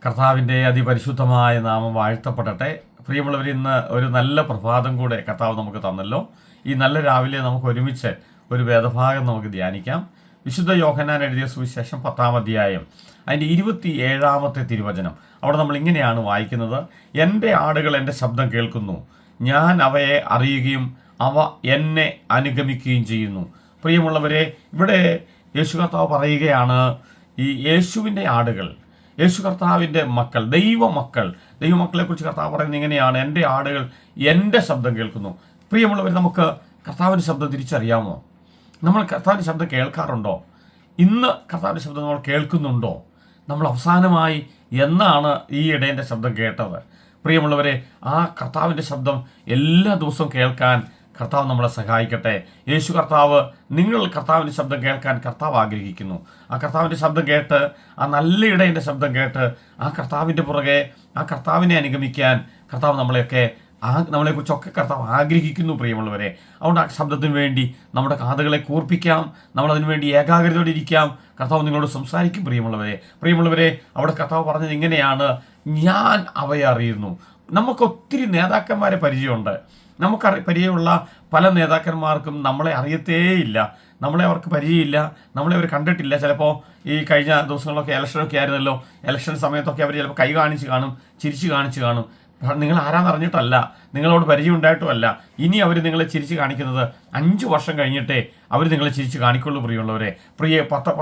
കർത്താവിൻ്റെ അതിപരിശുദ്ധമായ നാമം വാഴ്ത്തപ്പെടട്ടെ. പ്രിയമുള്ളവർ, ഇന്ന് ഒരു നല്ല പ്രഭാതം കൂടെ കർത്താവ് നമുക്ക് തന്നല്ലോ. ഈ നല്ല രാവിലെ നമുക്ക് ഒരുമിച്ച് ഒരു വേദഭാഗം നമുക്ക് ധ്യാനിക്കാം. വിശുദ്ധ യോഹന്നാൻ എഴുതിയ സുവിശേഷം 10-ാം അധ്യായം അതിൻ്റെ 27-ാമത്തെ തിരുവചനം. അവിടെ നമ്മൾ ഇങ്ങനെയാണ് വായിക്കുന്നത്: എൻ്റെ ആടുകൾ എൻ്റെ ശബ്ദം കേൾക്കുന്നു, ഞാൻ അവയെ അറിയുകയും അവ എന്നെ അനുഗമിക്കുകയും ചെയ്യുന്നു. പ്രിയമുള്ളവരെ, ഇവിടെ യേശു കർത്താവ് പറയുകയാണ്, ഈ യേശുവിൻ്റെ ആടുകൾ, യേശു കർത്താവിൻ്റെ മക്കൾ, ദൈവമക്കളെ കുറിച്ച് കർത്താവ് പറയുന്നത് ഇങ്ങനെയാണ്: എൻ്റെ ആടുകൾ എൻ്റെ ശബ്ദം കേൾക്കുന്നു. പ്രിയമുള്ളവർ, നമുക്ക് കർത്താവിൻ്റെ ശബ്ദം തിരിച്ചറിയാമോ? നമ്മൾ കർത്താവിൻ്റെ ശബ്ദം കേൾക്കാറുണ്ടോ? ഇന്ന് കർത്താവിൻ്റെ ശബ്ദം നമ്മൾ കേൾക്കുന്നുണ്ടോ? നമ്മൾ അവസാനമായി എന്നാണ് ഈ ഇടയൻ്റെ ശബ്ദം കേട്ടത്? പ്രിയമുള്ളവരെ, ആ കർത്താവിൻ്റെ ശബ്ദം എല്ലാ ദിവസവും കേൾക്കാൻ കർത്താവ് നമ്മളെ സഹായിക്കട്ടെ. യേശു കർത്താവ്, നിങ്ങൾ കർത്താവിൻ്റെ ശബ്ദം കേൾക്കാൻ കർത്താവ് ആഗ്രഹിക്കുന്നു. ആ കർത്താവിൻ്റെ ശബ്ദം കേട്ട്, ആ നല്ല ഇടയൻ്റെ ശബ്ദം കേട്ട്, ആ കർത്താവിൻ്റെ പുറകെ, ആ കർത്താവിനെ അനുഗമിക്കാൻ കർത്താവ് നമ്മളെക്കുറിച്ചൊക്കെ കർത്താവ് ആഗ്രഹിക്കുന്നു. പ്രിയമുള്ളവരെ, അതുകൊണ്ട് ആ ശബ്ദത്തിന് വേണ്ടി നമ്മുടെ കാതുകളെ കൂർപ്പിക്കാം, നമ്മളതിനു വേണ്ടി ഏകാഗ്രതയോടെ ഇരിക്കാം. കർത്താവ് നിങ്ങളോട് സംസാരിക്കും. പ്രിയമുള്ളവരെ, അവിടെ കർത്താവ് പറഞ്ഞത് ഇങ്ങനെയാണ്: ഞാൻ അവയെ അറിയുന്നു. നമുക്ക് ഒത്തിരി നേതാക്കന്മാരെ പരിചയമുണ്ട്. പരിചയമുള്ള പല നേതാക്കന്മാർക്കും നമ്മളെ അറിയത്തേയില്ല, നമ്മളെ അവർക്ക് പരിചയമില്ല, നമ്മളെ അവർ കണ്ടിട്ടില്ല. ചിലപ്പോൾ ഈ കഴിഞ്ഞ ദിവസങ്ങളിലൊക്കെ ഇലക്ഷനൊക്കെ ആയിരുന്നല്ലോ, ഇലക്ഷൻ സമയത്തൊക്കെ അവർ ചിലപ്പോൾ കൈ കാണിച്ച് കാണും, ചിരിച്ച് കാണിച്ച് കാണും. നിങ്ങൾ ആരാന്നറിഞ്ഞിട്ടല്ല, നിങ്ങളോട് പരിചയം ഉണ്ടായിട്ടുമല്ല. ഇനി അവർ നിങ്ങളെ ചിരിച്ച് കാണിക്കുന്നത് 5 വർഷം കഴിഞ്ഞിട്ടേ അവർ നിങ്ങളെ ചിരിച്ച് കാണിക്കുള്ളൂ.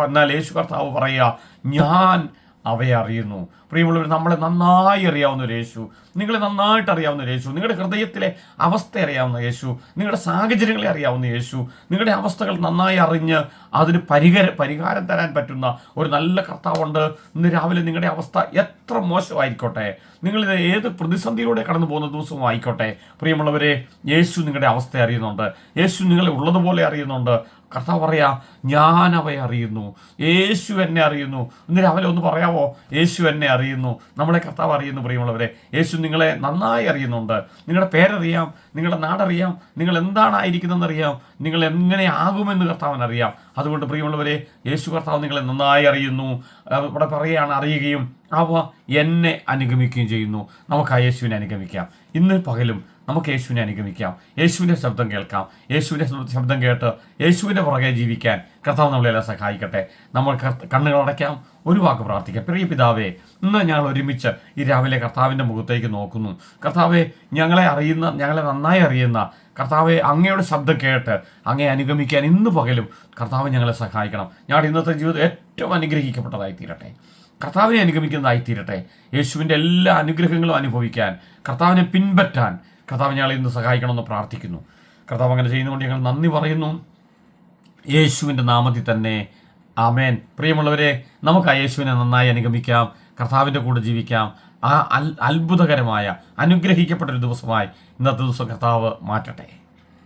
എന്നാൽ യേശു കർത്താവ് പറയുക, ഞാൻ അവയെ അറിയുന്നു. പ്രിയമുള്ളവർ, നമ്മളെ നന്നായി അറിയാവുന്ന ഒരു യേശു, നിങ്ങളെ നന്നായിട്ട് അറിയാവുന്ന ഒരു യേശു, നിങ്ങളുടെ ഹൃദയത്തിലെ അവസ്ഥ അറിയാവുന്ന യേശു, നിങ്ങളുടെ സാഹചര്യങ്ങളെ അറിയാവുന്ന യേശു, നിങ്ങളുടെ അവസ്ഥകൾ നന്നായി അറിഞ്ഞ് അതിന് പരിഹാരം തരാൻ പറ്റുന്ന ഒരു നല്ല കർത്താവുണ്ട്. ഇന്ന് രാവിലെ നിങ്ങളുടെ അവസ്ഥ എത്ര മോശമായിക്കോട്ടെ, നിങ്ങളിത് ഏത് പ്രതിസന്ധിയിലൂടെ കടന്നു പോകുന്ന ദിവസവും ആയിക്കോട്ടെ, പ്രിയമുള്ളവരെ, യേശു നിങ്ങളുടെ അവസ്ഥ അറിയുന്നുണ്ട്. യേശു നിങ്ങളെ ഉള്ളതുപോലെ അറിയുന്നുണ്ട്. കർത്താവ് പറയാ, ഞാൻ അവയെ അറിയുന്നു, യേശു എന്നെ അറിയുന്നു. ഇന്ന് രാവിലെ ഒന്ന് പറയാവോ? യേശു എന്നെ അറിയുന്നു, നമ്മളെ കർത്താവ് അറിയുന്നു. പ്രിയമുള്ളവരെ, യേശു നിങ്ങളെ നന്നായി അറിയുന്നുണ്ട്. നിങ്ങളുടെ പേരറിയാം, നിങ്ങളുടെ നാടറിയാം, നിങ്ങൾ എന്താണായിരിക്കുന്നതെന്നറിയാം, നിങ്ങൾ എങ്ങനെ ആകുമെന്ന് കർത്താവിനറിയാം. അതുകൊണ്ട് പ്രിയമുള്ളവരെ, യേശു കർത്താവ് നിങ്ങളെ നന്നായി അറിയുന്നു. ഇവിടെ പറയുകയാണ്, അറിയുകയും അവ എന്നെ അനുഗമിക്കുകയും ചെയ്യുന്നു. നമുക്ക് ആ യേശുവിനെ അനുഗമിക്കാം. ഇന്ന് പകലും നമുക്ക് യേശുവിനെ അനുഗമിക്കാം, യേശുവിൻ്റെ ശബ്ദം കേൾക്കാം. യേശുവിൻ്റെ ശബ്ദം കേട്ട് യേശുവിൻ്റെ പുറകെ ജീവിക്കാൻ കർത്താവ് നമ്മളെല്ലാം സഹായിക്കട്ടെ. നമ്മൾ കണ്ണുകൾ അടയ്ക്കാം, ഒരു വാക്ക് പ്രാർത്ഥിക്കാം. പ്രിയ പിതാവേ, ഇന്ന് ഞങ്ങൾ ഒരുമിച്ച് ഈ രാവിലെ കർത്താവിൻ്റെ മുഖത്തേക്ക് നോക്കുന്നു. കർത്താവെ, ഞങ്ങളെ നന്നായി അറിയുന്ന കർത്താവെ, അങ്ങയുടെ ശബ്ദം കേട്ട് അങ്ങയെ അനുഗമിക്കാൻ ഇന്ന് പകലും കർത്താവ് ഞങ്ങളെ സഹായിക്കണം. ഞങ്ങളുടെ ഇന്നത്തെ ജീവിതം ഏറ്റവും അനുഗ്രഹിക്കപ്പെട്ടതായി തീരട്ടെ, കർത്താവിനെ അനുഗമിക്കുന്നതായി തീരട്ടെ. യേശുവിൻ്റെ എല്ലാ അനുഗ്രഹങ്ങളും അനുഭവിക്കാൻ, കർത്താവിനെ പിൻപറ്റാൻ കർത്താവ് ഞങ്ങളെ ഇന്ന് സഹായിക്കണമെന്ന് പ്രാർത്ഥിക്കുന്നു. കർത്താവ് അങ്ങനെ ചെയ്യുന്നതുകൊണ്ട് ഞങ്ങൾ നന്ദി പറയുന്നു. യേശുവിൻ്റെ നാമത്തിൽ തന്നെ ആമേൻ. പ്രിയമുള്ളവരെ, നമുക്ക് ആ യേശുവിനെ നന്നായി അനുഗമിക്കാം, കർത്താവിൻ്റെ കൂടെ ജീവിക്കാം. ആ അത്ഭുതകരമായ അനുഗ്രഹിക്കപ്പെട്ടൊരു ദിവസമായി ഇന്നത്തെ ദിവസം കർത്താവ് മാറ്റട്ടെ.